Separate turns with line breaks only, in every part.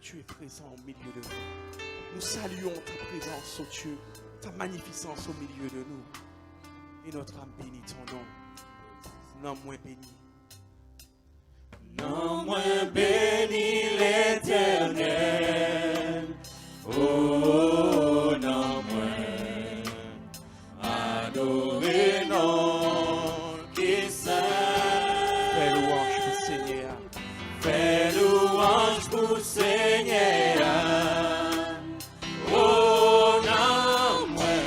tu es présent au milieu de nous. Nous saluons ta présence, oh Dieu, ta magnificence au milieu de nous. Et notre âme bénit ton nom. Non moins béni.
Non moins béni l'Éternel. Oh, non moins adoré, non qui saint.
Fais louange pour Seigneur.
Fais louange pour Seigneur. Oh, non moins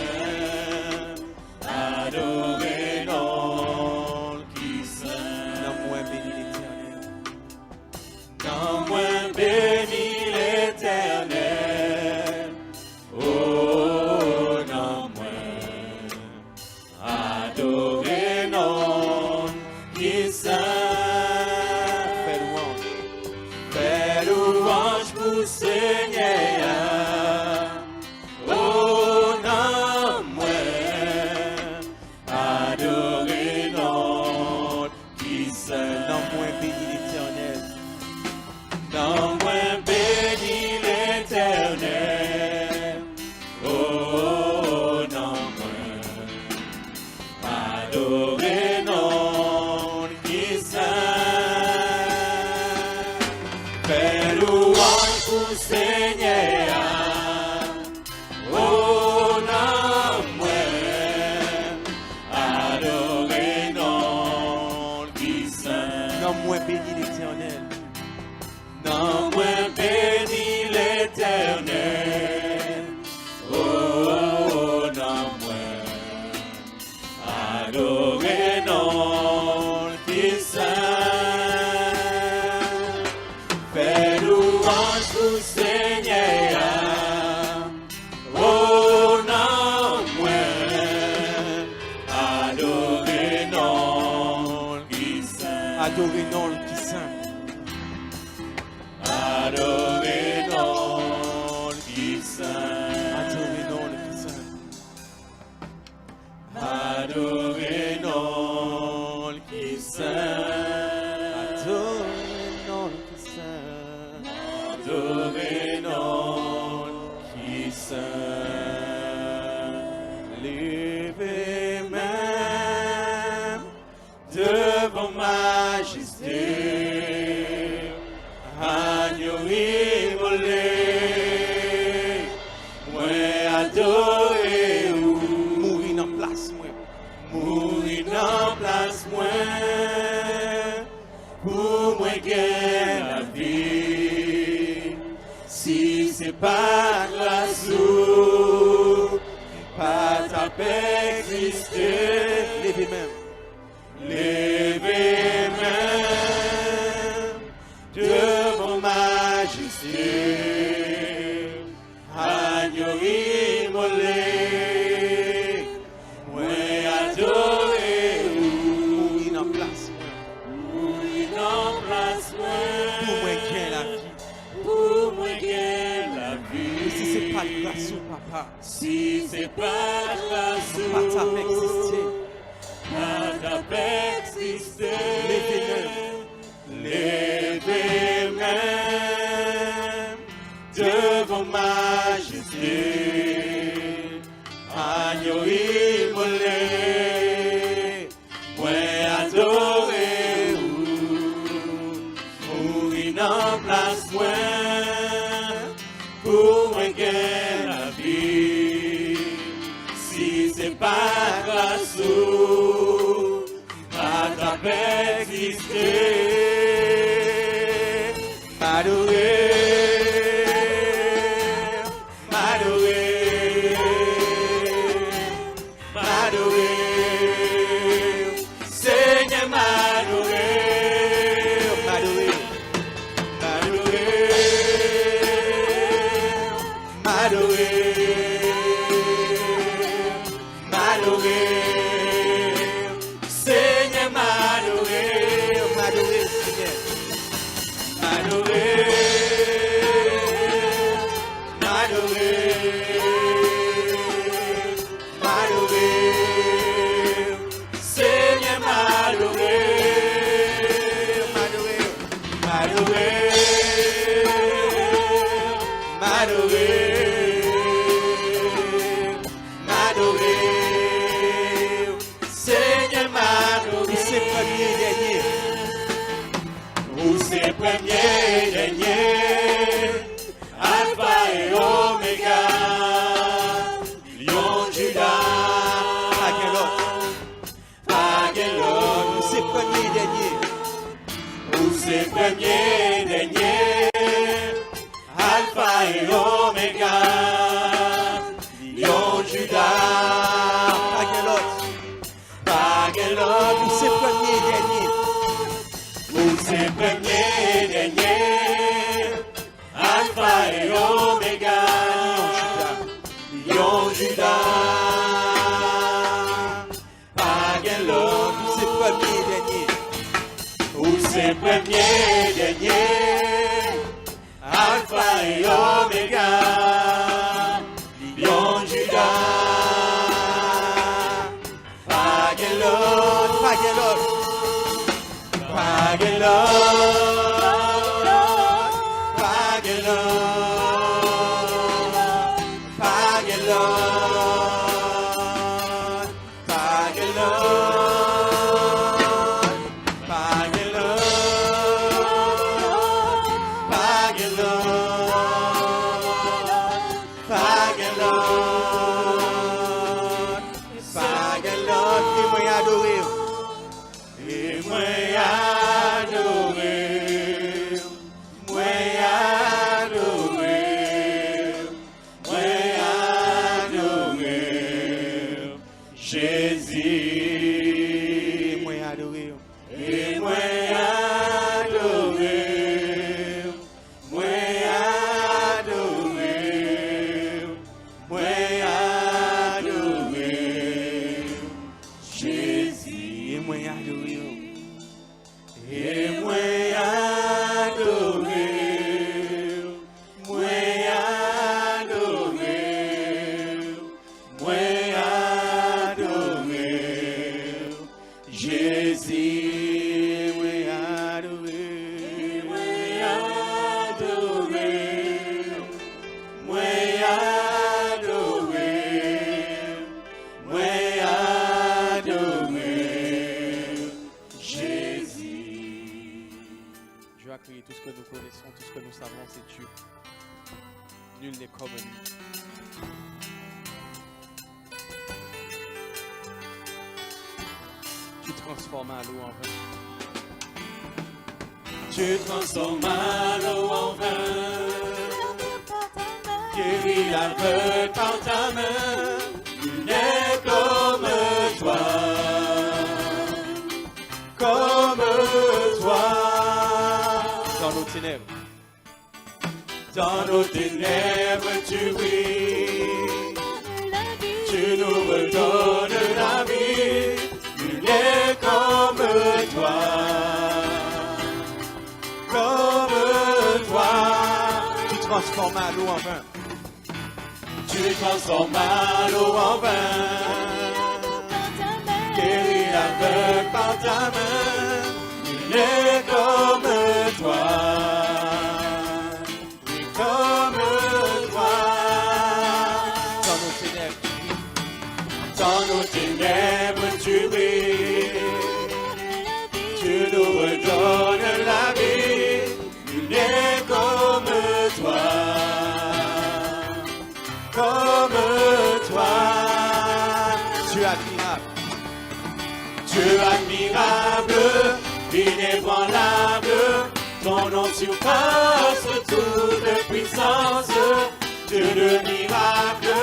adoré, non qui saint.
Non moins béni l'Éternel.
Non moins béni l'Éternel. Oh, non moins adoré, non qui saint.
Fais louange.
Fais louange pour Seigneur. Oh, non moins adoré, non qui saint.
Non moins béni l'Éternel.
Non moins béni l'Éternel. Oh, non moins adoré, non qui saint. Fais louange pour Seigneur. Oh, non moins adoré, non qui saint.
Non moins béni l'Éternel.
Non moins béni l'Éternel. Oh, non moins adoré, non qui saint. Fais louange pour Seigneur. Oh, non moins adoré, non qui saint.
Adorez non le qui saint.
Adoré, non qui saint.
Adorez non le qui saint.
Adoré, non qui saint.
Adorez non le qui saint.
Adoré, non qui saint. Levez même devant majesté. Agneau immolé, moi adoré ou
Mourir dans place moi.
mourir dans place moi, pour moi gagner la vie. Si c'est pas grâce ou pas ta paix exister,
Levez même.
levez même devant majesté, agneau immolé, moi adoré ou
Mourir dans place moi.
mourir dans place moi,
Pour moi gain la vie.
pour moi gagner la
Et
vie.
si c'est pas grâce au papa,
Si c'est pas grâce ou
pas ta paix exister.
pas ta paix exister,
Levez
levez même devant majesté, agneau immolé, moi adoré ou mourir dans place moi, pour moi gagner la vie. Si c'est pas grâce ou pas ta paix exister, m'adorer, m'adorer, m'adorer, Seigneur m'adorer, m'adorer, m'adorer, m'adorer, m'adorer, Seigneur m'adorer, m'adorer, Seigneur. M'adorer, m'adorer, m'adorer, Seigneur m'adorer, m'adorer, m'adorer, m'adorer, m'adorer, Seigneur m'adorer.
C'est premier et dernier.
Où c'est premier et dernier, Alpha et Oméga, Lion Judas,
Où c'est premier et dernier.
Où c'est premier et dernier, Alpha et Oméga, Lion Judas, Pagelot,
Où c'est premier et dernier.
où c'est premier et dernier, Alpha et Oméga, Lion Judas, Pagelot,
Où c'est premier et dernier.
où c'est premier et dernier, Alpha et Oméga, Lion Judas, Pagelot,
Pagelot. Et moi adorer.
Et moi adorer, moi adorer, moi adorer, Jésus.
Et moi adorer.
Et moi adorer, moi adorer, moi adorer, Jésus.
Et moi adorer.
Et moi adorer, moi adorer, moi adorer, Jésus.
Moi adorer.
Moi adorer, moi adorer, moi adorer, Jésus.
Dieu a créé tout ce que nous connaissons, tout ce que nous savons, c'est Dieu. Nul n'est comme lui. Tu transformes à l'eau en vin.
Tu transformes l'eau en vin, guéris l'aveugle par ta main, il n'est comme toi, comme toi.
Dans nos ténèbres.
Dans nos ténèbres tu brilles, tu nous redonnes la vie, il n'est comme toi, comme toi.
Tu transformes à l'eau en vin.
Tu transformes l'eau en vin, guéris l'aveugle par ta main, il est comme toi, oui, comme toi.
Dans nos ténèbres.
Dans nos ténèbres tu brilles, tu nous redonnes la vie, il est comme toi, comme toi.
Tu es admirable.
Tu es admirable, inébranlable, ton nom surpasse toute puissance, Dieu de miracle,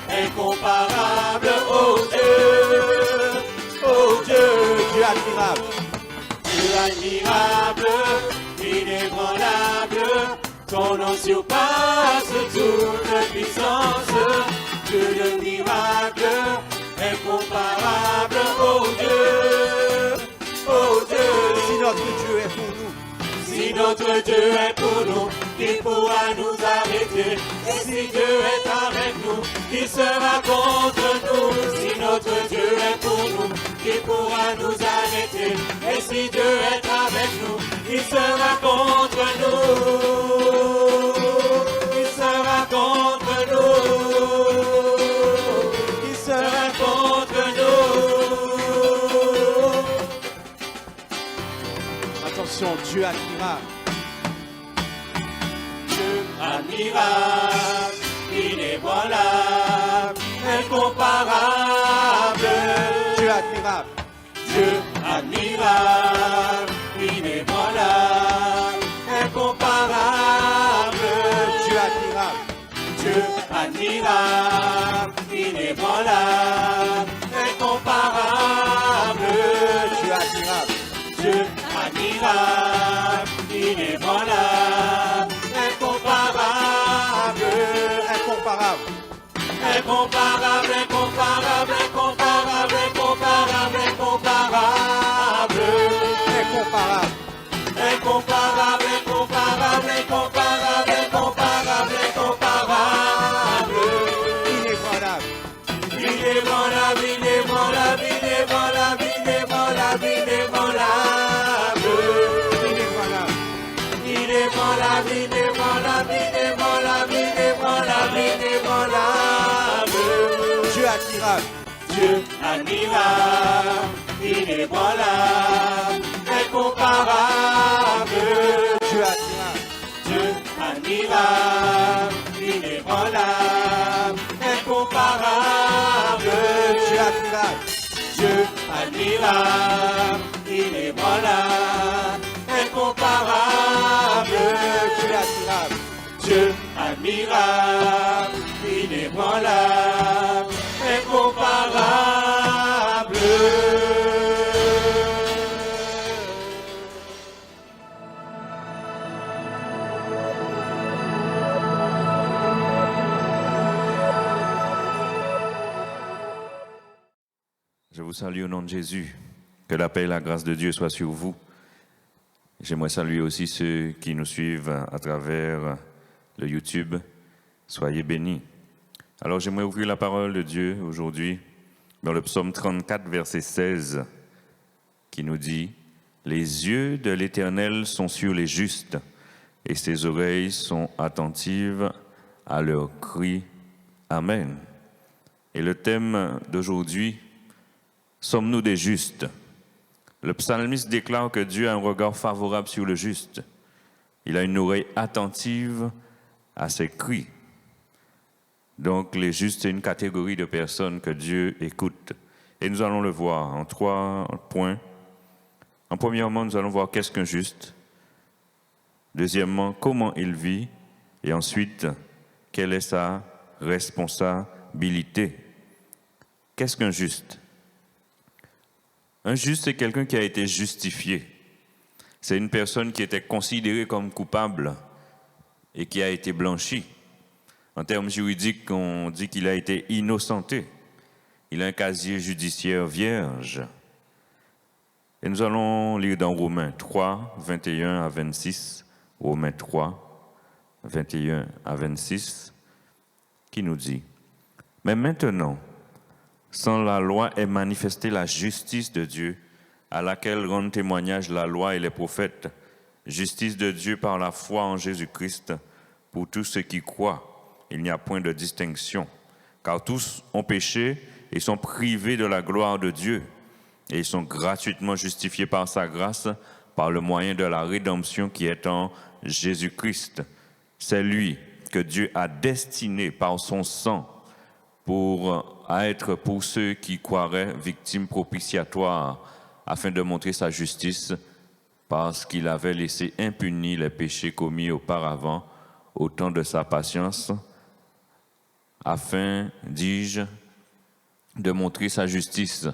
incomparable, oh Dieu,
Tu es admirable.
Tu es admirable, inébranlable, ton nom surpasse toute puissance, Dieu de miracle, incomparable, oh Dieu,
Si notre Dieu est pour nous,
si notre Dieu est pour nous, qui pourra nous arrêter? Et si Dieu est avec nous, qui sera contre nous? Si notre Dieu est pour nous, qui pourra nous arrêter? Et si Dieu est avec nous, qui sera contre nous? Qui sera
Dieu admirable.
Dieu admirable, inébranlable, incomparable.
Dieu admirable.
Dieu admirable, inébranlable, incomparable.
Dieu admirable.
Dieu admirable, inébranlable, incomparable.
Dieu admirable.
Dieu admirable, inébranlable, incomparable.
Incomparable.
Incomparable, incomparable, incomparable, incomparable, incomparable.
Incomparable.
Incomparable, incomparable, incomparable, incomparable, incomparable.
Inébranlable.
Inébranlable, inébranlable, inébranlable, inébranlable, inébranlable.
Inébranlable.
Inébranlable, inébranlable, inébranlable, inébranlable, inébranlable.
Dieu admirable.
Dieu admirable, inébranlable, incomparable.
Dieu admirable.
Dieu admirable, inébranlable, incomparable.
Dieu admirable.
Dieu admirable, inébranlable, incomparable.
Dieu admirable.
Dieu admirable, inébranlable, incomparable.
Je vous salue au nom de Jésus. Que la paix et la grâce de Dieu soient sur vous. J'aimerais saluer aussi ceux qui nous suivent à travers le YouTube. Soyez bénis. Alors j'aimerais ouvrir la parole de Dieu aujourd'hui dans le psaume 34, verset 16, qui nous dit « Les yeux de l'Éternel sont sur les justes, et ses oreilles sont attentives à leurs cris. Amen. » Et le thème d'aujourd'hui, sommes-nous des justes? Le psalmiste déclare que Dieu a un regard favorable sur le juste. Il a une oreille attentive à ses cris. Donc les justes, c'est une catégorie de personnes que Dieu écoute. Et nous allons le voir en 3 points. En premièrement, nous allons voir qu'est-ce qu'un juste. Deuxièmement, comment il vit. Et ensuite, quelle est sa responsabilité. Qu'est-ce qu'un juste? Un juste, c'est quelqu'un qui a été justifié. C'est une personne qui était considérée comme coupable et qui a été blanchie. En termes juridiques, on dit qu'il a été innocenté. Il a un casier judiciaire vierge. Et nous allons lire dans Romains 3, 21 à 26. Romains 3, 21 à 26, qui nous dit « Mais maintenant, sans la loi est manifestée la justice de Dieu, à laquelle rendent témoignage la loi et les prophètes, justice de Dieu par la foi en Jésus-Christ, pour tous ceux qui croient. Il n'y a point de distinction, car tous ont péché et sont privés de la gloire de Dieu, et ils sont gratuitement justifiés par sa grâce, par le moyen de la rédemption qui est en Jésus-Christ. C'est lui que Dieu a destiné par son sang à être pour ceux qui croiraient victimes propitiatoires, afin de montrer sa justice, parce qu'il avait laissé impunis les péchés commis auparavant au temps de sa patience, afin, dis-je, de montrer sa justice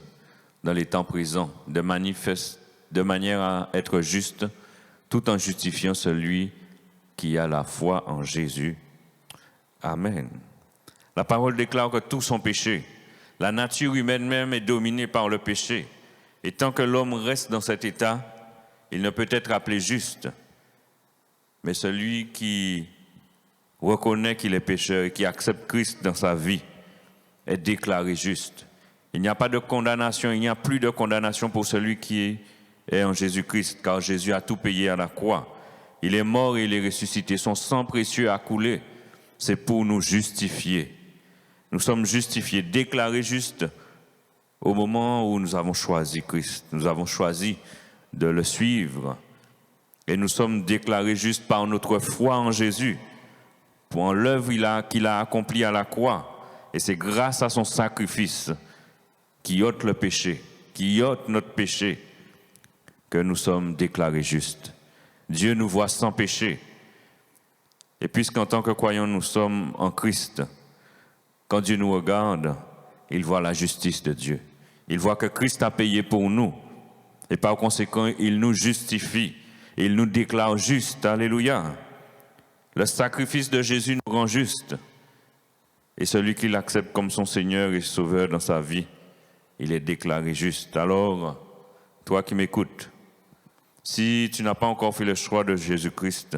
dans les temps présents, de manière à être juste, tout en justifiant celui qui a la foi en Jésus. Amen. La parole déclare que tous ont péché. La nature humaine même est dominée par le péché. Et tant que l'homme reste dans cet état, il ne peut être appelé juste. Mais celui qui reconnaît qu'il est pécheur et qui accepte Christ dans sa vie est déclaré juste. Il n'y a pas de condamnation, il n'y a plus de condamnation pour celui qui est en Jésus-Christ, car Jésus a tout payé à la croix. Il est mort et il est ressuscité. Son sang précieux a coulé. C'est pour nous justifier. Nous sommes justifiés, déclarés justes au moment où nous avons choisi Christ. Nous avons choisi de le suivre. Et nous sommes déclarés justes par notre foi en Jésus, pour l'œuvre qu'il a accomplie à la croix. Et c'est grâce à son sacrifice qui ôte le péché, qui ôte notre péché, que nous sommes déclarés justes. Dieu nous voit sans péché. Et puisqu'en tant que croyants, nous sommes en Christ, quand Dieu nous regarde, il voit la justice de Dieu. Il voit que Christ a payé pour nous. Et par conséquent, il nous justifie. Il nous déclare justes. Alléluia. Le sacrifice de Jésus nous rend justes. Et celui qui l'accepte comme son Seigneur et Sauveur dans sa vie, il est déclaré juste. Alors, toi qui m'écoutes, si tu n'as pas encore fait le choix de Jésus-Christ,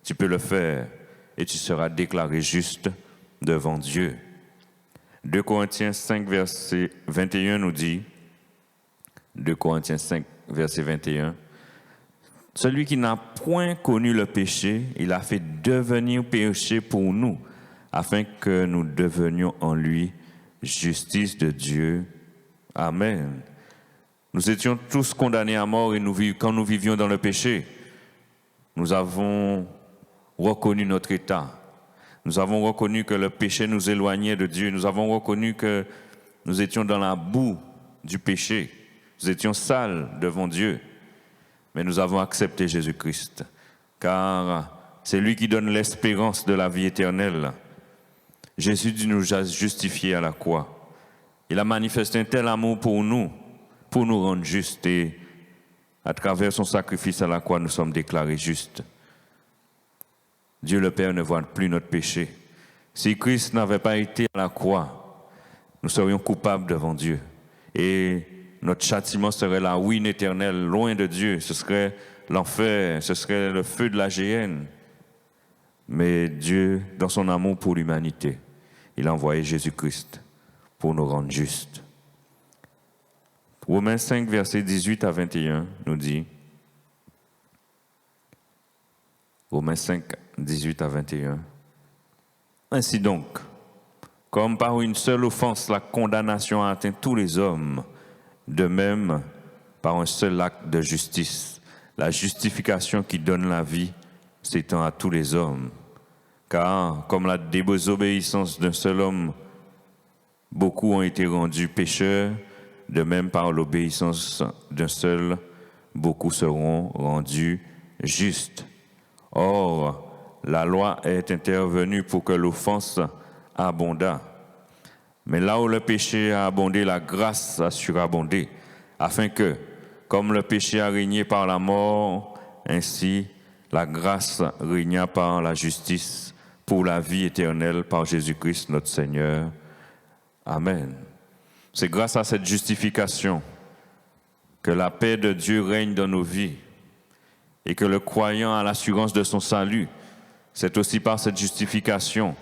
tu peux le faire et tu seras déclaré juste devant Dieu. 2 Corinthiens 5, verset 21 nous dit, 2 Corinthiens 5, verset 21, « Celui qui n'a point connu le péché, il a fait devenir péché pour nous, afin que nous devenions en lui justice de Dieu. » Amen. Nous étions tous condamnés à mort et quand nous vivions dans le péché, nous avons reconnu notre état. Nous avons reconnu que le péché nous éloignait de Dieu. Nous avons reconnu que nous étions dans la boue du péché. Nous étions sales devant Dieu. Mais nous avons accepté Jésus-Christ, car c'est lui qui donne l'espérance de la vie éternelle. Jésus nous a justifiés à la croix. Il a manifesté un tel amour pour nous rendre justes. Et à travers son sacrifice à la croix, nous sommes déclarés justes. Dieu le Père ne voit plus notre péché. Si Christ n'avait pas été à la croix, nous serions coupables devant Dieu. Et notre châtiment serait la ruine éternelle, loin de Dieu. Ce serait l'enfer, ce serait le feu de la géhenne. Mais Dieu, dans son amour pour l'humanité, il a envoyé Jésus-Christ pour nous rendre justes. Romains 5, versets 18 à 21 nous dit, Romains 5, 18 à 21, « Ainsi donc, comme par une seule offense la condamnation a atteint tous les hommes, de même, par un seul acte de justice, la justification qui donne la vie s'étend à tous les hommes. Car, comme la désobéissance d'un seul homme, beaucoup ont été rendus pécheurs, de même par l'obéissance d'un seul, beaucoup seront rendus justes. Or, la loi est intervenue pour que l'offense abondât. Mais là où le péché a abondé, la grâce a surabondé, afin que, comme le péché a régné par la mort, ainsi la grâce régna par la justice pour la vie éternelle par Jésus-Christ notre Seigneur. Amen. C'est grâce à cette justification que la paix de Dieu règne dans nos vies et que le croyant a l'assurance de son salut. C'est aussi par cette justification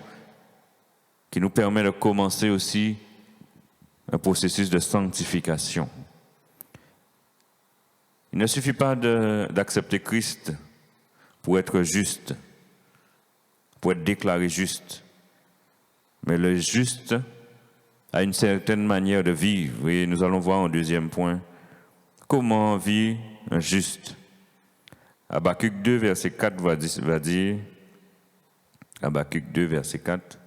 qui nous permet de commencer aussi un processus de sanctification. Il ne suffit pas d'accepter Christ pour être juste, pour être déclaré juste. Mais le juste a une certaine manière de vivre. Et nous allons voir en deuxième point comment vit un juste. Habakkuk 2, verset 4 va dire, Habakkuk 2, verset 4,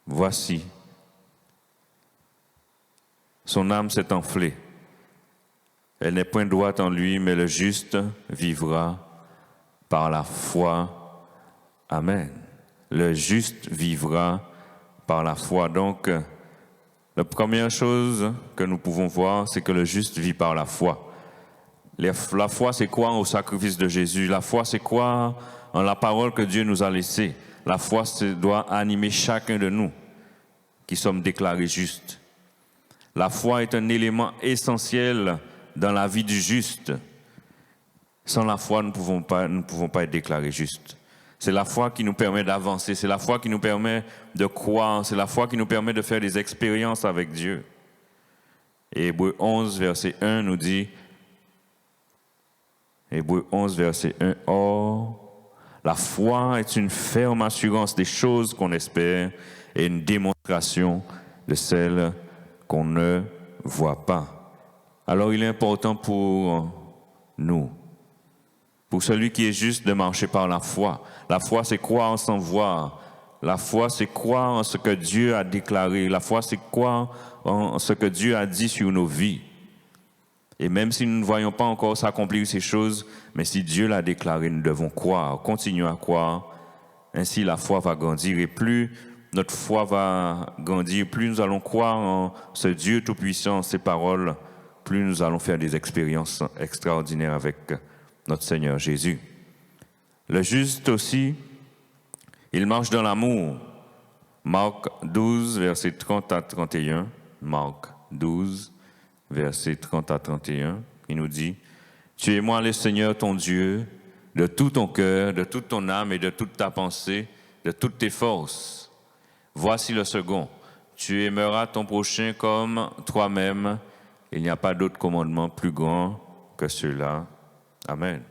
« Voici, son âme s'est enflée. Elle n'est point droite en lui, mais le juste vivra par la foi. » Amen. Le juste vivra par la foi. Donc, la première chose que nous pouvons voir, c'est que le juste vit par la foi. La foi, c'est quoi au sacrifice de Jésus? La foi, c'est quoi en la parole que Dieu nous a laissée? La foi doit animer chacun de nous qui sommes déclarés justes. La foi est un élément essentiel dans la vie du juste. Sans la foi, nous ne pouvons pas être déclarés justes. C'est la foi qui nous permet d'avancer, c'est la foi qui nous permet de croire, c'est la foi qui nous permet de faire des expériences avec Dieu. Et Hébreux 11, verset 1 nous dit, Hébreux 11, verset 1, « Or, la foi est une ferme assurance des choses qu'on espère et une démonstration de celles qu'on ne voit pas. » Alors il est important pour nous, pour celui qui est juste, de marcher par la foi. La foi, c'est croire sans voir. La foi, c'est croire en ce que Dieu a déclaré. La foi, c'est croire en ce que Dieu a dit sur nos vies. Et même si nous ne voyons pas encore s'accomplir ces choses, mais si Dieu l'a déclaré, nous devons croire, continuer à croire. Ainsi, la foi va grandir. Et plus notre foi va grandir, plus nous allons croire en ce Dieu tout-puissant, ses paroles, plus nous allons faire des expériences extraordinaires avec notre Seigneur Jésus. Le juste aussi, il marche dans l'amour. Marc 12, versets 30 à 31. Marc 12, versets 30 à 31. Il nous dit, « Tu aimeras le Seigneur ton Dieu de tout ton cœur, de toute ton âme et de toute ta pensée, de toutes tes forces. Voici le second. Tu aimeras ton prochain comme toi-même. Il n'y a pas d'autre commandement plus grand que cela. » Amen.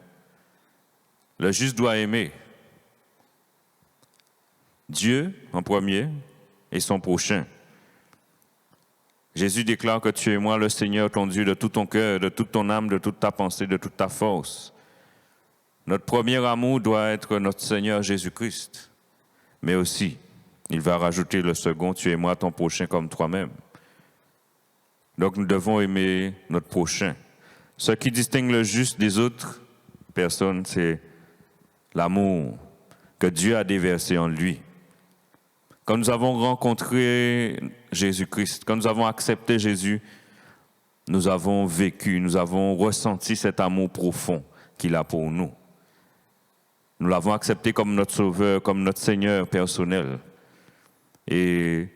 Le juste doit aimer Dieu en premier et son prochain. Jésus déclare que tu aimeras le Seigneur ton Dieu de tout ton cœur, de toute ton âme, de toute ta pensée, de toute ta force. Notre premier amour doit être notre Seigneur Jésus-Christ. Mais aussi, il va rajouter le second, tu aimeras ton prochain comme toi-même. Donc nous devons aimer notre prochain. Ce qui distingue le juste des autres personnes, c'est l'amour que Dieu a déversé en lui. Quand nous avons rencontré Jésus-Christ, quand nous avons accepté Jésus, nous avons vécu, nous avons ressenti cet amour profond qu'il a pour nous. Nous l'avons accepté comme notre Sauveur, comme notre Seigneur personnel. Et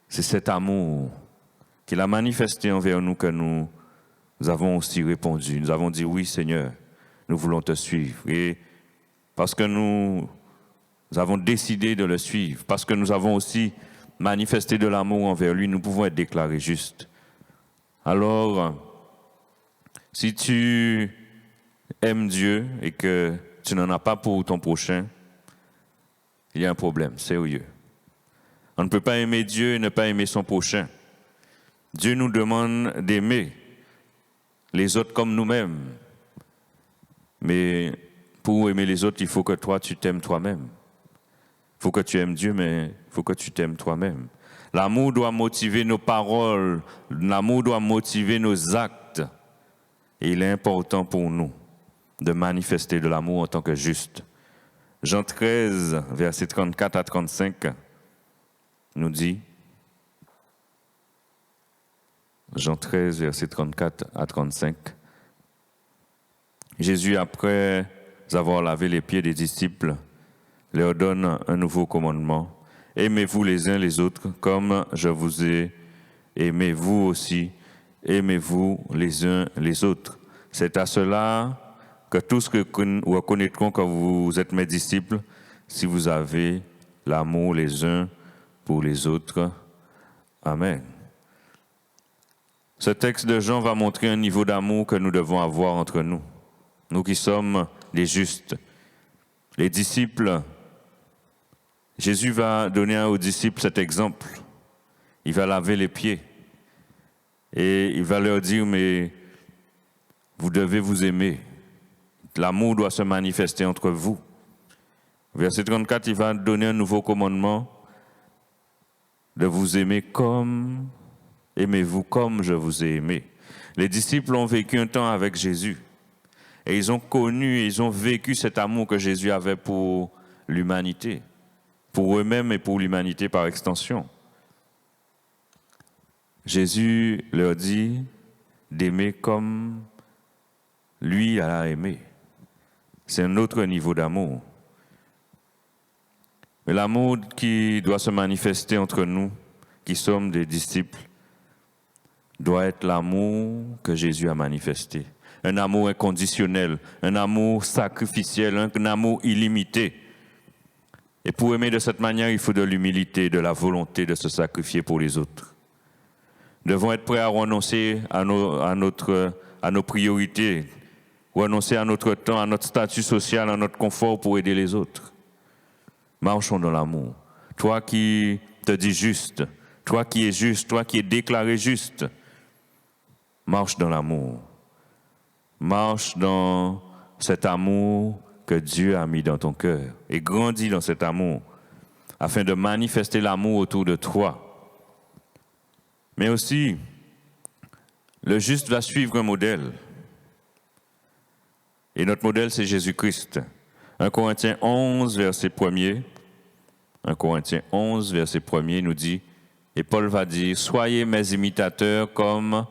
c'est cet amour qu'il a manifesté envers nous que nous avons aussi répondu. Nous avons dit, oui Seigneur, nous voulons te suivre. Et parce que nous avons décidé de le suivre, parce que nous avons aussi manifesté de l'amour envers lui, nous pouvons être déclarés justes. Alors, si tu aimes Dieu et que tu n'en as pas pour ton prochain, il y a un problème sérieux. On ne peut pas aimer Dieu et ne pas aimer son prochain. Dieu nous demande d'aimer les autres comme nous-mêmes. Mais pour aimer les autres, il faut que toi, tu t'aimes toi-même. Il faut que tu aimes Dieu, mais il faut que tu t'aimes toi-même. L'amour doit motiver nos paroles, l'amour doit motiver nos actes. Et il est important pour nous de manifester de l'amour en tant que juste. Jean 13, versets 34 à 35, nous dit, Jean 13, versets 34 à 35, Jésus, après avoir lavé les pieds des disciples, leur donne un nouveau commandement. Aimez-vous les uns les autres comme je vous ai aimé, vous aussi, aimez-vous les uns les autres. C'est à cela que tous reconnaîtront que vous êtes mes disciples, si vous avez l'amour les uns pour les autres. Amen. Ce texte de Jean va montrer un niveau d'amour que nous devons avoir entre nous. Nous qui sommes les justes. Les disciples, Jésus va donner aux disciples cet exemple. Il va laver les pieds. Et il va leur dire, mais vous devez vous aimer. L'amour doit se manifester entre vous. Verset 34, il va donner un nouveau commandement de vous aimer comme, aimez-vous comme je vous ai aimé. Les disciples ont vécu un temps avec Jésus. Et ils ont connu, ils ont vécu cet amour que Jésus avait pour l'humanité, pour eux-mêmes et pour l'humanité par extension. Jésus leur dit d'aimer comme lui a aimé. C'est un autre niveau d'amour. Mais l'amour qui doit se manifester entre nous, qui sommes des disciples, doit être l'amour que Jésus a manifesté. Un amour inconditionnel, un amour sacrificiel, un amour illimité. Et pour aimer de cette manière, il faut de l'humilité, de la volonté de se sacrifier pour les autres. Nous devons être prêts à renoncer à nos priorités, renoncer à notre temps, à notre statut social, à notre confort pour aider les autres. Marchons dans l'amour. Toi qui te dis juste, toi qui es juste, toi qui es déclaré juste, marche dans l'amour. Marche dans cet amour que Dieu a mis dans ton cœur et grandis dans cet amour afin de manifester l'amour autour de toi. Mais aussi, le juste va suivre un modèle. Et notre modèle, c'est Jésus-Christ. 1 Corinthiens 11, verset 1er. 1 Corinthiens 11, verset 1er nous dit, et Paul va dire, « Soyez mes imitateurs comme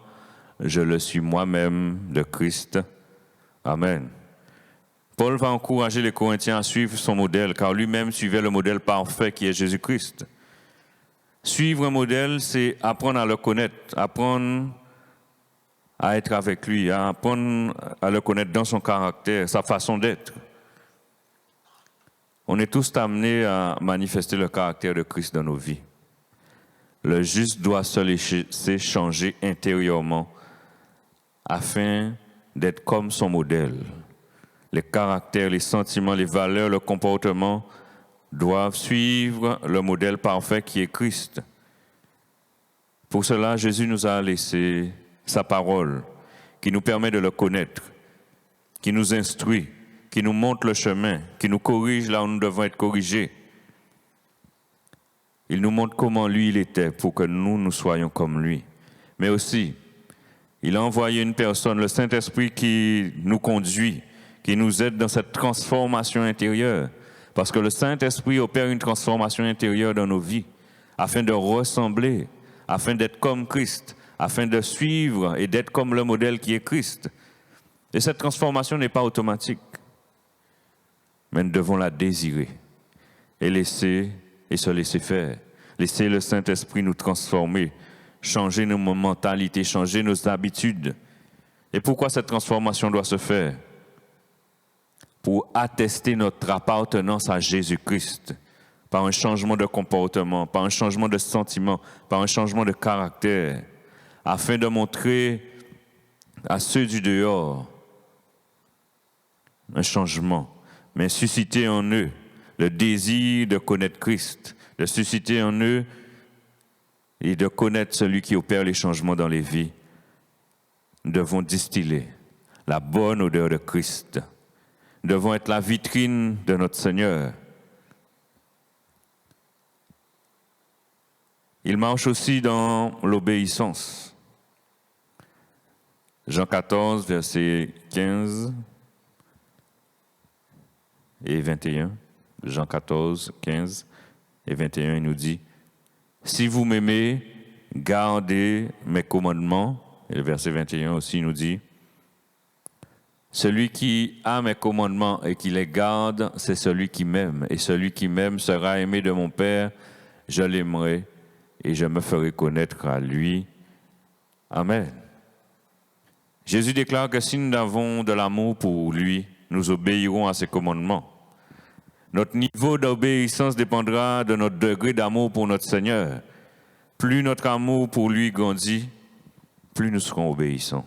je le suis moi-même de Christ. » Amen. Paul va encourager les Corinthiens à suivre son modèle, car lui-même suivait le modèle parfait qui est Jésus-Christ. Suivre un modèle, c'est apprendre à le connaître, apprendre à être avec lui, à apprendre à le connaître dans son caractère, sa façon d'être. On est tous amenés à manifester le caractère de Christ dans nos vies. Le juste doit se laisser changer intérieurement afin d'être comme son modèle. Les caractères, les sentiments, les valeurs, le comportement doivent suivre le modèle parfait qui est Christ. Pour cela, Jésus nous a laissé sa parole qui nous permet de le connaître, qui nous instruit, qui nous montre le chemin, qui nous corrige là où nous devons être corrigés. Il nous montre comment lui il était pour que nous soyons comme lui. Mais aussi, il a envoyé une personne, le Saint-Esprit, qui nous conduit, qui nous aide dans cette transformation intérieure. Parce que le Saint-Esprit opère une transformation intérieure dans nos vies, afin de ressembler, afin d'être comme Christ, afin de suivre et d'être comme le modèle qui est Christ. Et cette transformation n'est pas automatique, mais nous devons la désirer et se laisser faire. Laisser le Saint-Esprit nous transformer, changer nos mentalités, changer nos habitudes. Et pourquoi cette transformation doit se faire? Pour attester notre appartenance à Jésus-Christ par un changement de comportement, par un changement de sentiment, par un changement de caractère, afin de montrer à ceux du dehors un changement, mais susciter en eux le désir de connaître Christ, de susciter en eux et de connaître celui qui opère les changements dans les vies. Nous devons distiller la bonne odeur de Christ. Nous devons être la vitrine de notre Seigneur. Il marche aussi dans l'obéissance. Jean 14, versets 15 et 21. Jean 14, 15 et 21, il nous dit, « Si vous m'aimez, gardez mes commandements. » Et le verset 21 aussi nous dit, « Celui qui a mes commandements et qui les garde, c'est celui qui m'aime. Et celui qui m'aime sera aimé de mon Père. Je l'aimerai et je me ferai connaître à lui. » Amen. Jésus déclare que si nous avons de l'amour pour lui, nous obéirons à ses commandements. Notre niveau d'obéissance dépendra de notre degré d'amour pour notre Seigneur. Plus notre amour pour lui grandit, plus nous serons obéissants.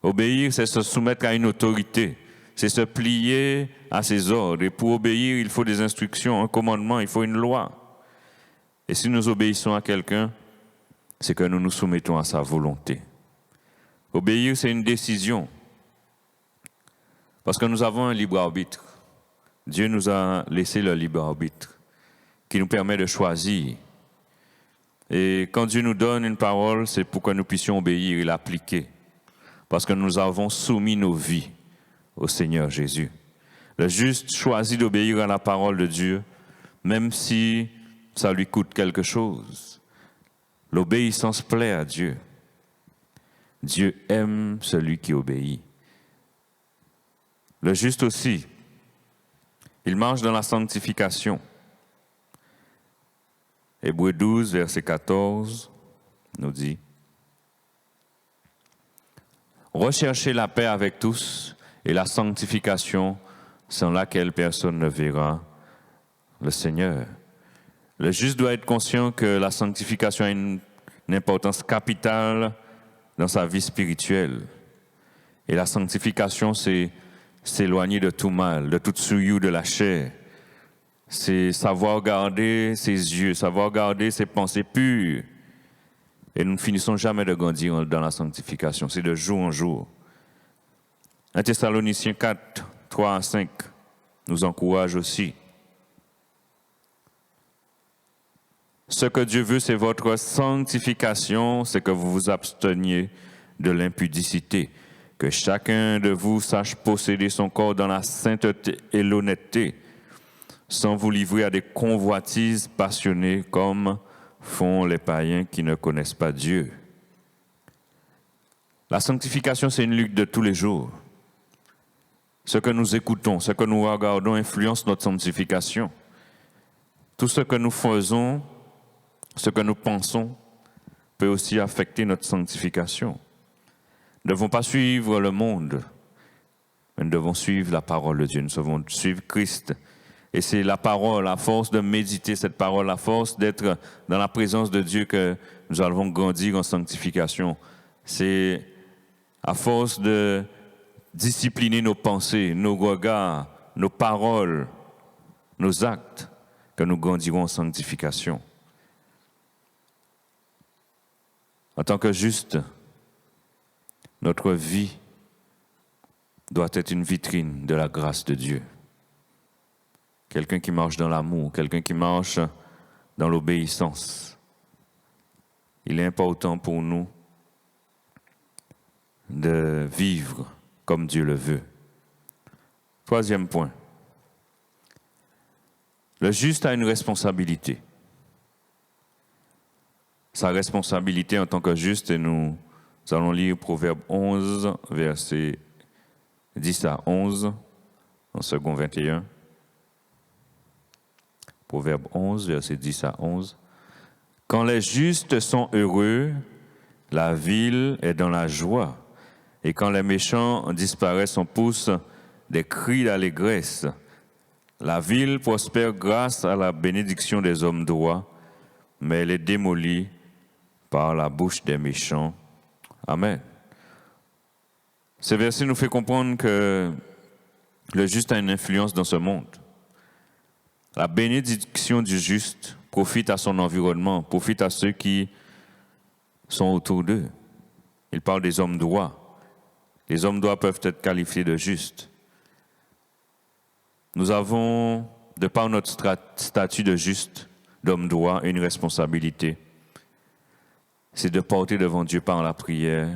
Obéir, c'est se soumettre à une autorité, c'est se plier à ses ordres. Et pour obéir, il faut des instructions, un commandement, il faut une loi. Et si nous obéissons à quelqu'un, c'est que nous nous soumettons à sa volonté. Obéir, c'est une décision. Parce que nous avons un libre arbitre. Dieu nous a laissé le libre arbitre qui nous permet de choisir. Et quand Dieu nous donne une parole, c'est pour que nous puissions obéir et l'appliquer. Parce que nous avons soumis nos vies au Seigneur Jésus. Le juste choisit d'obéir à la parole de Dieu, même si ça lui coûte quelque chose. L'obéissance plaît à Dieu. Dieu aime celui qui obéit. Le juste aussi, il marche dans la sanctification. Hébreux 12, verset 14, nous dit, « Recherchez la paix avec tous et la sanctification sans laquelle personne ne verra le Seigneur. » Le juste doit être conscient que la sanctification a une importance capitale dans sa vie spirituelle. Et la sanctification, c'est s'éloigner de tout mal, de toute souillure de la chair. C'est savoir garder ses yeux, savoir garder ses pensées pures. Et nous ne finissons jamais de grandir dans la sanctification. C'est de jour en jour. 1 Thessaloniciens 4, 3 à 5 nous encourage aussi. Ce que Dieu veut, c'est votre sanctification, c'est que vous vous absteniez de l'impudicité, que chacun de vous sache posséder son corps dans la sainteté et l'honnêteté, sans vous livrer à des convoitises passionnées comme font les païens qui ne connaissent pas Dieu. La sanctification, c'est une lutte de tous les jours. Ce que nous écoutons, ce que nous regardons influence notre sanctification. Tout ce que nous faisons, ce que nous pensons, peut aussi affecter notre sanctification. Nous ne devons pas suivre le monde, mais nous devons suivre la parole de Dieu. Nous devons suivre Christ. Et c'est la parole, à force de méditer cette parole, à force d'être dans la présence de Dieu que nous allons grandir en sanctification. C'est à force de discipliner nos pensées, nos regards, nos paroles, nos actes, que nous grandirons en sanctification. En tant que juste, notre vie doit être une vitrine de la grâce de Dieu. Quelqu'un qui marche dans l'amour, quelqu'un qui marche dans l'obéissance. Il est important pour nous de vivre comme Dieu le veut. Troisième point. Le juste a une responsabilité. Sa responsabilité en tant que juste, et nous allons lire Proverbe 11, versets 10 à 11, en second 21. Proverbe 11, versets 10 à 11. Quand les justes sont heureux, la ville est dans la joie. Et quand les méchants disparaissent, on pousse des cris d'allégresse. La ville prospère grâce à la bénédiction des hommes droits, mais elle est démolie par la bouche des méchants. Amen. Ce verset nous fait comprendre que le juste a une influence dans ce monde. La bénédiction du juste profite à son environnement, profite à ceux qui sont autour d'eux. Il parle des hommes droits. Les hommes droits peuvent être qualifiés de justes. Nous avons, de par notre statut de juste, d'homme droit, une responsabilité. C'est de porter devant Dieu par la prière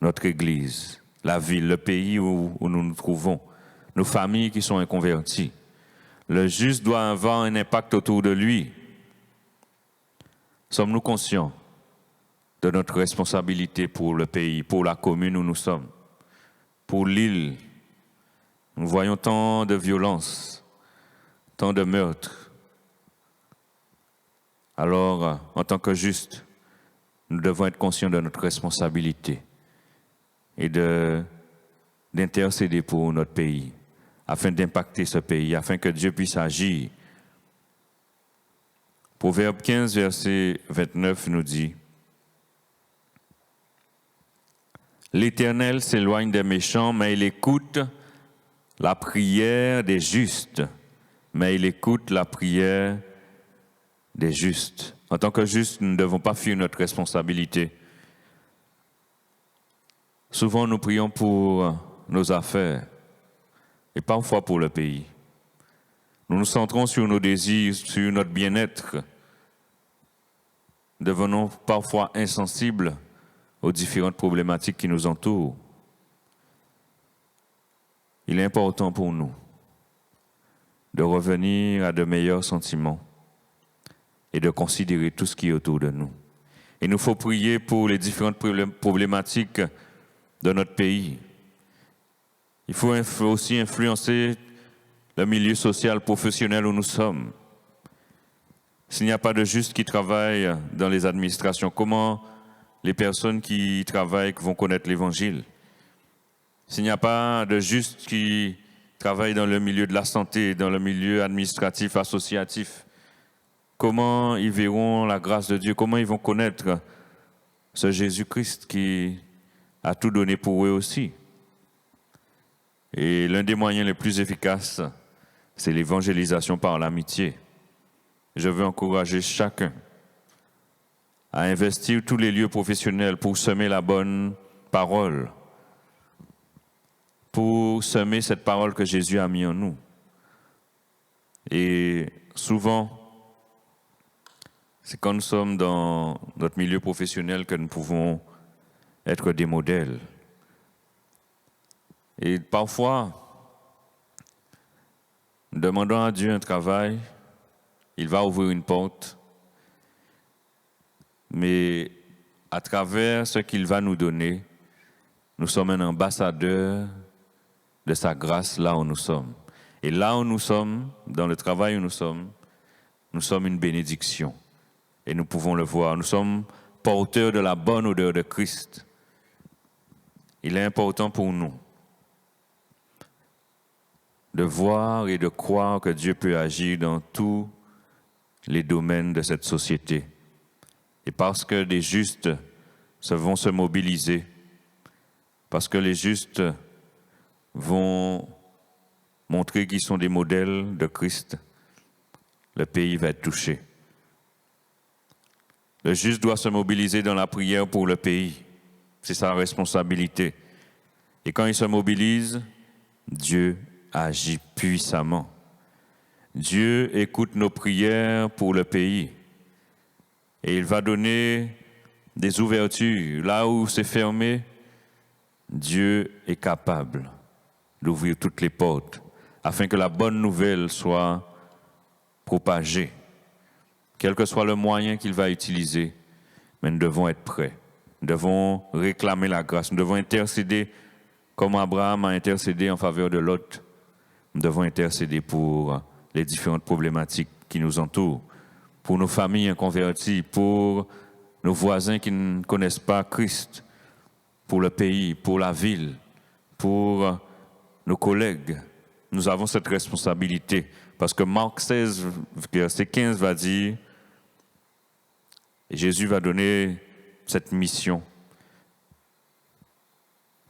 notre Église, la ville, le pays où nous nous trouvons, nos familles qui sont inconverties. Le juste doit avoir un impact autour de lui. Sommes-nous conscients de notre responsabilité pour le pays, pour la commune où nous sommes, pour l'île? Nous voyons tant de violences, tant de meurtres. Alors, en tant que justes, nous devons être conscients de notre responsabilité et d'intercéder pour notre pays, afin d'impacter ce pays, afin que Dieu puisse agir. Proverbe 15, verset 29 nous dit « L'Éternel s'éloigne des méchants, mais il écoute la prière des justes. » Mais il écoute la prière des justes. En tant que justes, nous ne devons pas fuir notre responsabilité. Souvent, nous prions pour nos affaires et parfois pour le pays. Nous nous centrons sur nos désirs, sur notre bien-être. Devenons parfois insensibles aux différentes problématiques qui nous entourent. Il est important pour nous de revenir à de meilleurs sentiments et de considérer tout ce qui est autour de nous. Il nous faut prier pour les différentes problématiques de notre pays. Il faut aussi influencer le milieu social, professionnel où nous sommes. S'il n'y a pas de justes qui travaillent dans les administrations, comment les personnes qui y travaillent vont connaître l'Évangile? S'il n'y a pas de justes qui travaillent dans le milieu de la santé, dans le milieu administratif, associatif, comment ils verront la grâce de Dieu? Comment ils vont connaître ce Jésus-Christ qui a tout donné pour eux aussi? Et l'un des moyens les plus efficaces, c'est l'évangélisation par l'amitié. Je veux encourager chacun à investir tous les lieux professionnels pour semer la bonne parole, pour semer cette parole que Jésus a mis en nous. Et souvent, c'est quand nous sommes dans notre milieu professionnel que nous pouvons être des modèles. Et parfois, demandant à Dieu un travail, il va ouvrir une porte, mais à travers ce qu'il va nous donner, nous sommes un ambassadeur de sa grâce là où nous sommes. Et là où nous sommes, dans le travail où nous sommes une bénédiction. Et nous pouvons le voir. Nous sommes porteurs de la bonne odeur de Christ. Il est important pour nous de voir et de croire que Dieu peut agir dans tous les domaines de cette société. Et parce que les justes vont se mobiliser, parce que les justes vont montrer qu'ils sont des modèles de Christ, le pays va être touché. Le juste doit se mobiliser dans la prière pour le pays. C'est sa responsabilité. Et quand il se mobilise, Dieu agit puissamment. Dieu écoute nos prières pour le pays. Et il va donner des ouvertures. Là où c'est fermé, Dieu est capable d'ouvrir toutes les portes afin que la bonne nouvelle soit propagée. Quel que soit le moyen qu'il va utiliser, mais nous devons être prêts. Nous devons réclamer la grâce. Nous devons intercéder comme Abraham a intercédé en faveur de Lot. Nous devons intercéder pour les différentes problématiques qui nous entourent, pour nos familles inconverties, pour nos voisins qui ne connaissent pas Christ, pour le pays, pour la ville, pour nos collègues. Nous avons cette responsabilité parce que Marc 16, verset 15 va dire, et Jésus va donner cette mission.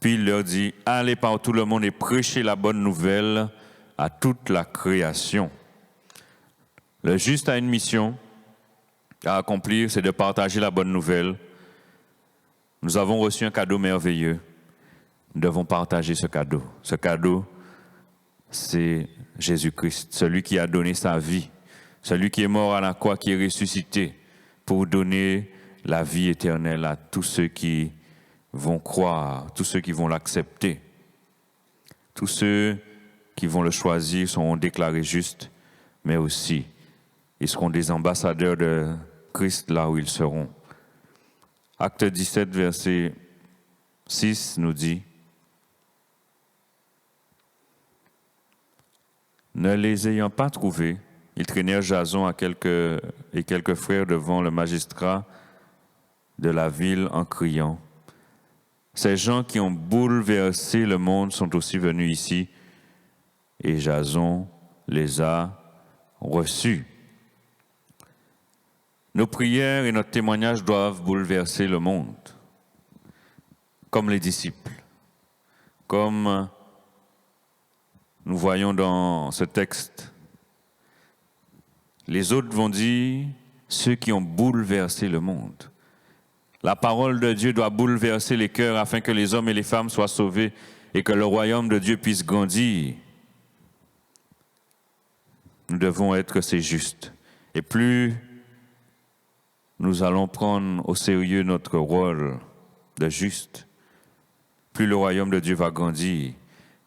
Puis il leur dit, allez par tout le monde et prêchez la bonne nouvelle à toute la création. Le juste a une mission à accomplir, c'est de partager la bonne nouvelle. Nous avons reçu un cadeau merveilleux. Nous devons partager ce cadeau. Ce cadeau, c'est Jésus-Christ, celui qui a donné sa vie, celui qui est mort à la croix, qui est ressuscité pour donner la vie éternelle à tous ceux qui vont croire, tous ceux qui vont l'accepter. Tous ceux qui vont le choisir seront déclarés justes, mais aussi ils seront des ambassadeurs de Christ là où ils seront. Acte 17, verset 6 nous dit, ne les ayant pas trouvés, ils traînèrent Jason et quelques frères devant le magistrat de la ville en criant, ces gens qui ont bouleversé le monde sont aussi venus ici, et Jason les a reçus. Nos prières et notre témoignage doivent bouleverser le monde, comme les disciples, comme nous voyons dans ce texte. Les autres vont dire ceux qui ont bouleversé le monde. La parole de Dieu doit bouleverser les cœurs afin que les hommes et les femmes soient sauvés et que le royaume de Dieu puisse grandir. Nous devons être ces justes. Et plus nous allons prendre au sérieux notre rôle de juste, plus le royaume de Dieu va grandir.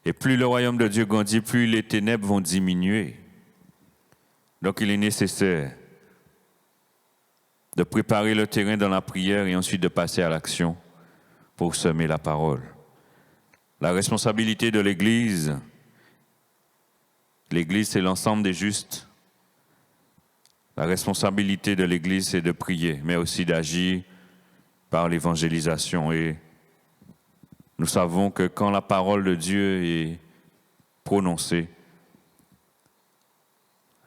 Et plus le royaume de Dieu grandit, plus les ténèbres vont diminuer. Donc il est nécessaire de préparer le terrain dans la prière et ensuite de passer à l'action pour semer la parole. La responsabilité de l'Église, c'est l'ensemble des justes. La responsabilité de l'Église, c'est de prier, mais aussi d'agir par l'évangélisation. Et nous savons que quand la parole de Dieu est prononcée,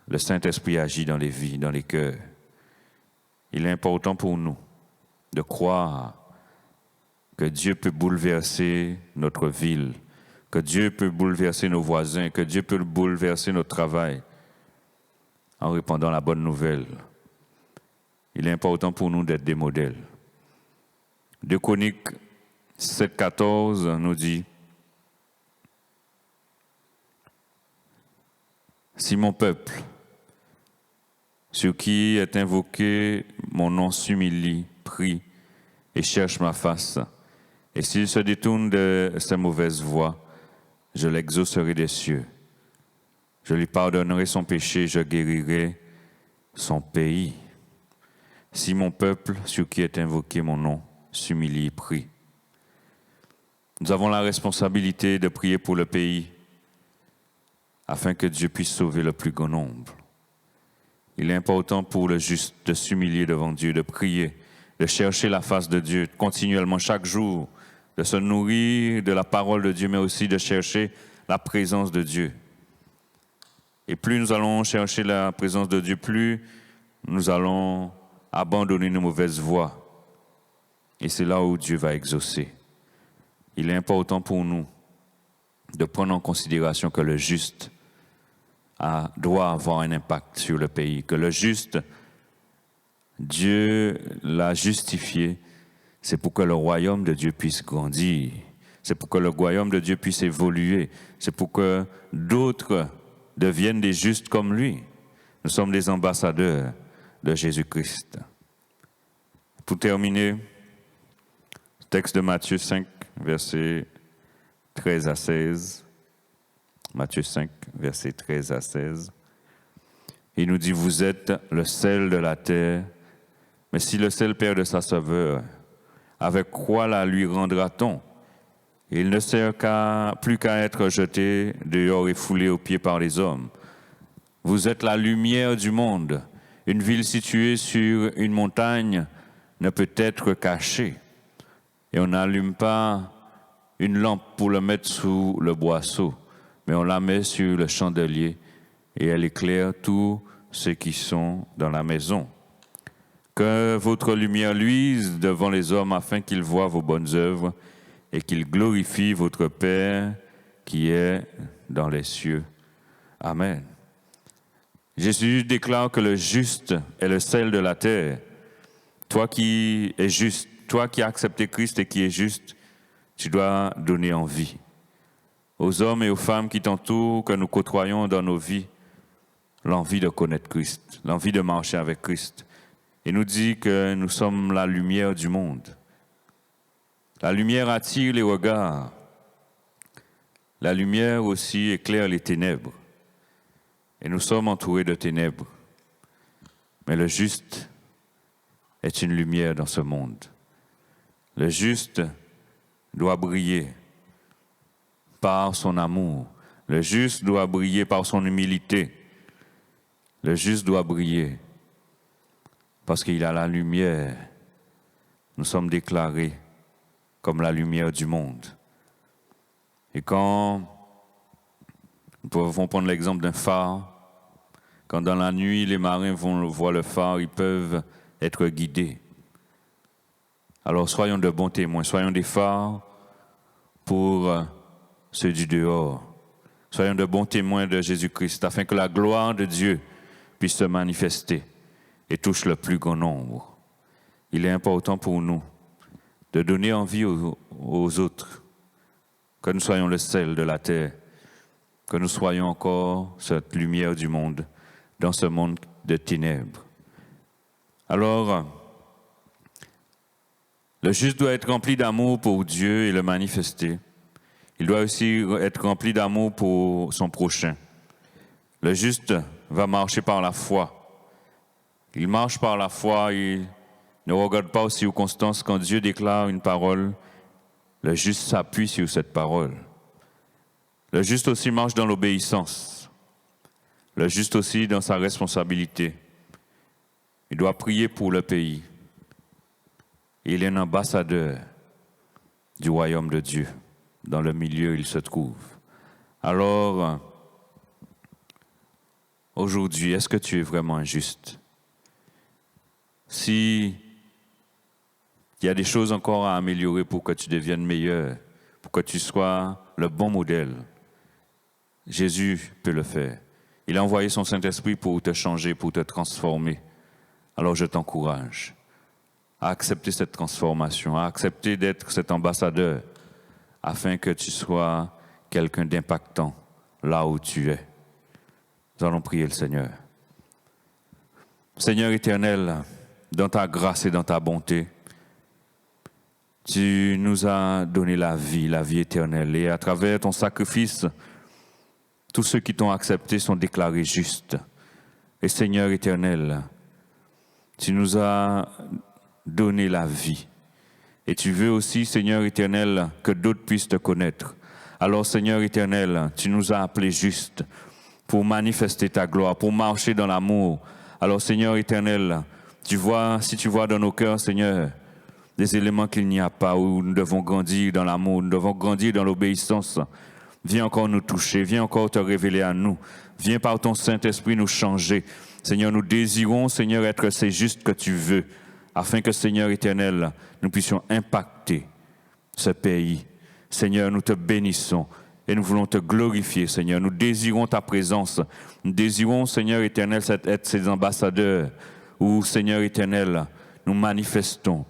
le Saint-Esprit agit dans les vies, dans les cœurs. Il est important pour nous de croire que Dieu peut bouleverser notre ville, que Dieu peut bouleverser nos voisins, que Dieu peut bouleverser notre travail en répandant la bonne nouvelle. Il est important pour nous d'être des modèles. 2 Chroniques 7,14 nous dit « Si mon peuple, sur qui est invoqué mon nom, s'humilie, prie et cherche ma face, et s'il se détourne de ses mauvaises voies, je l'exaucerai des cieux. Je lui pardonnerai son péché, je guérirai son pays. Si mon peuple, sur qui est invoqué mon nom, s'humilie et prie. » Nous avons la responsabilité de prier pour le pays afin que Dieu puisse sauver le plus grand nombre. Il est important pour le juste de s'humilier devant Dieu, de prier, de chercher la face de Dieu continuellement, chaque jour, de se nourrir de la parole de Dieu, mais aussi de chercher la présence de Dieu. Et plus nous allons chercher la présence de Dieu, plus nous allons abandonner nos mauvaises voies. Et c'est là où Dieu va exaucer. Il est important pour nous de prendre en considération que le juste doit avoir un impact sur le pays, que le juste, Dieu l'a justifié, c'est pour que le royaume de Dieu puisse grandir, c'est pour que le royaume de Dieu puisse évoluer, c'est pour que d'autres deviennent des justes comme lui. Nous sommes des ambassadeurs de Jésus-Christ. Pour terminer, texte de Matthieu 5, versets 13 à 16. Matthieu 5, versets 13 à 16. Il nous dit, vous êtes le sel de la terre, mais si le sel perd de sa saveur, avec quoi la lui rendra-t-on? Il ne sert plus qu'à être jeté dehors et foulé aux pieds par les hommes. Vous êtes la lumière du monde. Une ville située sur une montagne ne peut être cachée. Et on n'allume pas une lampe pour le mettre sous le boisseau, mais on la met sur le chandelier et elle éclaire tous ceux qui sont dans la maison. Que votre lumière luise devant les hommes afin qu'ils voient vos bonnes œuvres et qu'ils glorifient votre Père qui est dans les cieux. Amen. Jésus déclare que le juste est le sel de la terre. Toi qui es juste, toi qui as accepté Christ et qui es juste, tu dois donner envie aux hommes et aux femmes qui t'entourent, que nous côtoyons dans nos vies, l'envie de connaître Christ, l'envie de marcher avec Christ. Et nous dit que nous sommes la lumière du monde. La lumière attire les regards. La lumière aussi éclaire les ténèbres. Et nous sommes entourés de ténèbres. Mais le juste est une lumière dans ce monde. Le juste doit briller par son amour. Le juste doit briller par son humilité. Le juste doit briller parce qu'il a la lumière. Nous sommes déclarés comme la lumière du monde. Et quand nous pouvons prendre l'exemple d'un phare, quand dans la nuit les marins vont voir le phare, ils peuvent être guidés. Alors soyons de bons témoins, soyons des phares pour ceux du dehors. Soyons de bons témoins de Jésus-Christ afin que la gloire de Dieu puisse se manifester et touche le plus grand nombre. Il est important pour nous de donner envie aux autres, que nous soyons le sel de la terre, que nous soyons encore cette lumière du monde dans ce monde de ténèbres. Alors, le juste doit être rempli d'amour pour Dieu et le manifester. Il doit aussi être rempli d'amour pour son prochain. Le juste va marcher par la foi. Il marche par la foi, il ne regarde pas aux circonstances. Quand Dieu déclare une parole, le juste s'appuie sur cette parole. Le juste aussi marche dans l'obéissance. Le juste aussi dans sa responsabilité. Il doit prier pour le pays. Il est un ambassadeur du royaume de Dieu. Dans le milieu, il se trouve. Alors, aujourd'hui, est-ce que tu es vraiment juste? Si il y a des choses encore à améliorer pour que tu deviennes meilleur, pour que tu sois le bon modèle, Jésus peut le faire. Il a envoyé son Saint-Esprit pour te changer, pour te transformer. Alors je t'encourage à accepter cette transformation, à accepter d'être cet ambassadeur, afin que tu sois quelqu'un d'impactant là où tu es. Nous allons prier le Seigneur. Seigneur éternel, dans ta grâce et dans ta bonté, tu nous as donné la vie éternelle. Et à travers ton sacrifice, tous ceux qui t'ont accepté sont déclarés justes. Et Seigneur éternel, tu nous as donné la vie. Et tu veux aussi, Seigneur éternel, que d'autres puissent te connaître. Alors, Seigneur éternel, tu nous as appelés justes pour manifester ta gloire, pour marcher dans l'amour. Alors, Seigneur éternel, si tu vois dans nos cœurs, Seigneur, des éléments qu'il n'y a pas, où nous devons grandir dans l'amour, nous devons grandir dans l'obéissance, viens encore nous toucher, viens encore te révéler à nous. Viens par ton Saint-Esprit nous changer. Seigneur, nous désirons, Seigneur, être ces justes que tu veux, afin que, Seigneur éternel, nous puissions impacter ce pays. Seigneur, nous te bénissons et nous voulons te glorifier, Seigneur. Nous désirons ta présence. Nous désirons, Seigneur éternel, être ces ambassadeurs où, Seigneur éternel, nous manifestons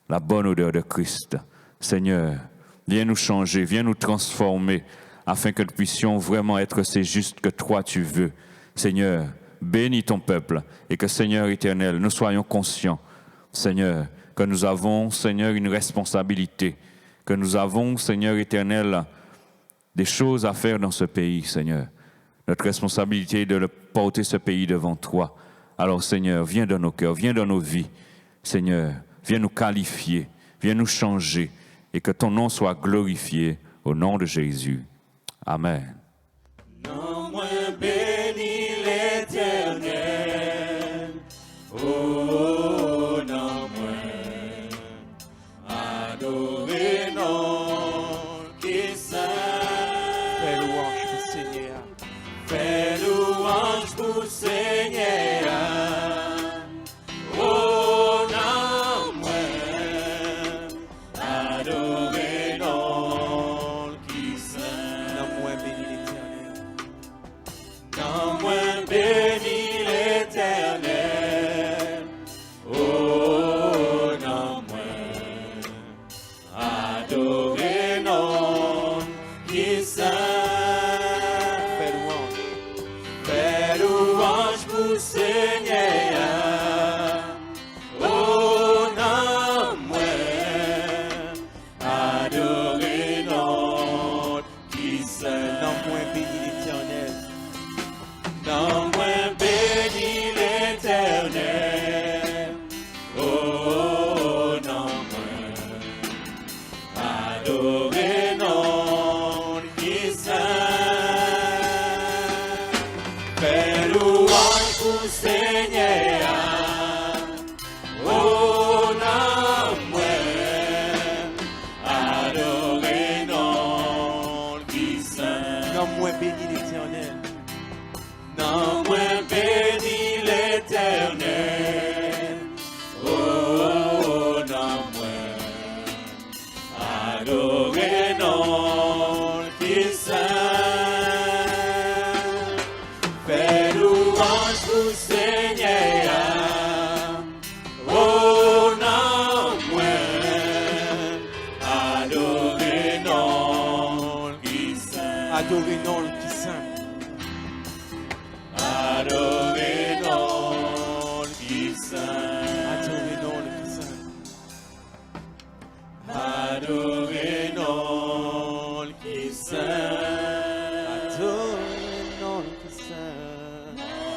la bonne odeur de Christ. Seigneur, viens nous changer, viens nous transformer, afin que nous puissions vraiment être ces justes que toi tu veux. Seigneur, bénis ton peuple et que, Seigneur éternel, nous soyons conscients, Seigneur, que nous avons, Seigneur, une responsabilité, que nous avons, Seigneur éternel, des choses à faire dans ce pays, Seigneur. Notre responsabilité est de porter ce pays devant toi. Alors, Seigneur, viens dans nos cœurs, viens dans nos vies. Seigneur, viens nous qualifier, viens nous changer et que ton nom soit glorifié au nom de Jésus. Amen.
Non moins béni l'Éternel, oh non moins adoré non qui saint.
Fais louange pour Seigneur.
Fais louange pour Seigneur, oh non moins adoré non qui saint.
Non moins béni l'Éternel.
Non moins béni l'Éternel, oh non moins adoré non qui saint.
Fais louange.
Fais louange pour Seigneur, oh non moins adoré non qui saint.
Non moins béni l'Éternel.
Non moins béni l'Éternel, oh non moins adoré non qui saint. Fais louange pour Seigneur, oh non moins adoré non qui saint.
Non moins béni l'Éternel.
Non moins béni l'Éternel, oh non moins adoré non qui saint. Fais louange pour Seigneur, oh non moins adoré non qui saint.
Adorez non le qui saint.
Adoré non qui saint.
Adorez non le qui saint.
Adoré non qui saint.
Adorez non le qui saint.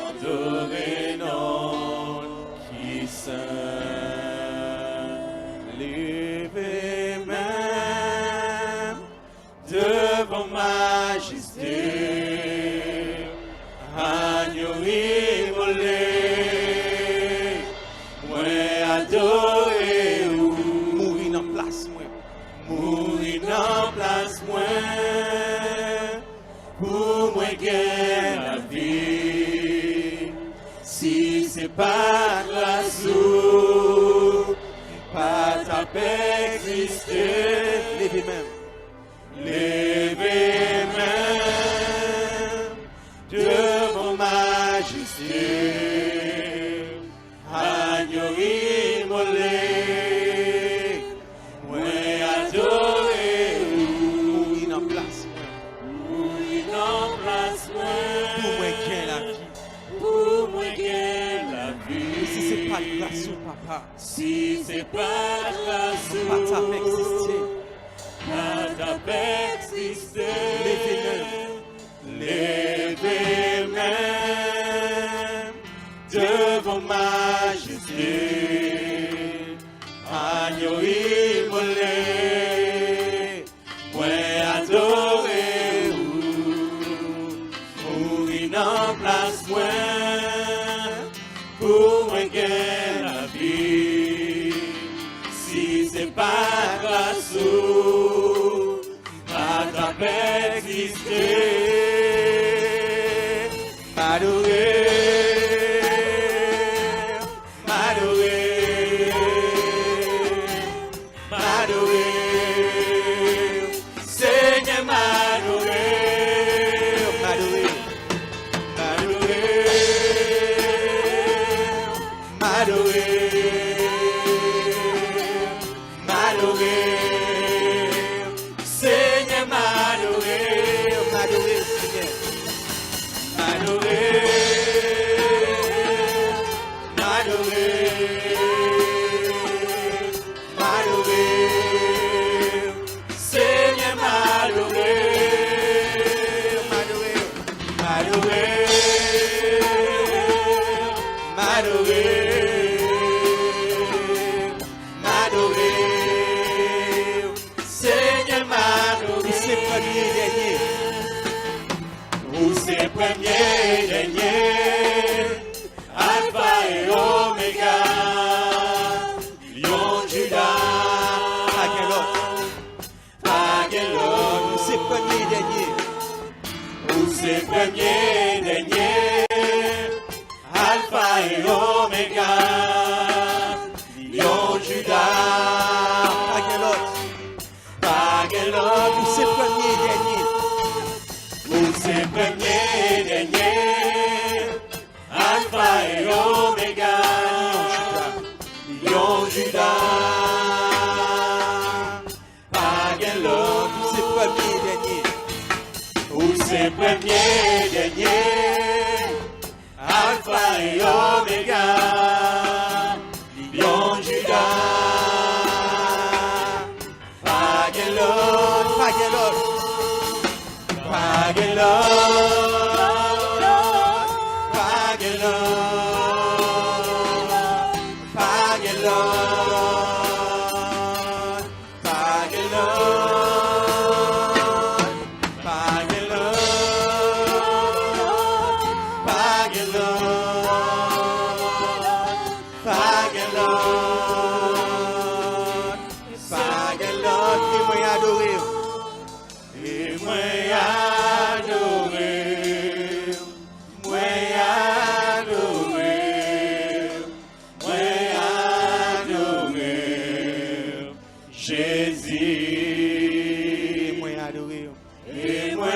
Adoré non qui saint.
Levez même
Devant majesté, agneau immolé, moi adoré ou
mourir dans place moi.
mourir dans place moi, pour moi gagner la vie. Si c'est pas grâce ou pas ta paix exister,
Levez même.
levez même devant majesté.
moi.
Une place
Pour moi gain la vie.
pour moi gain la
Et
vie.
si c'est pas grâce au papa,
Si c'est pas grâce
pas ta exister.
pas ta exister,
Levez même devant majesté. Agneau immolé, moi adoré ou en place moi pour moi gagner la vie. Si c'est pas grâce ou pas ta exister, m'adorer, m'adorer, m'adorer, Seigneur m'adorer, m'adorer, m'adorer, m'adorer, m'adorer, Seigneur m'adorer, m'adorer, Seigneur. M'adorer, m'adorer, m'adorer, Seigneur m'adorer, m'adorer, m'adorer, m'adorer, m'adorer, Seigneur m'adorer. C'est premier et dernier. Où c'est premier, dernier, Alpha et Omega, Lion Judas, Aguelot, où c'est premier, dernier, où c'est premier, dernier, Alpha et Omega, Lion Judas, Aguelot, où c'est premier, dernier. Où c'est premier, dernier, Alpha et Omega, Lion Judas, Aguelot, où c'est premier, dernier, où c'est premier, dernier, Alpha et Omega, Lion Judas, Aguelot, Aguelot. Et moi adorer, moi adorer, moi adorer, Jésus, moi adorer, et moi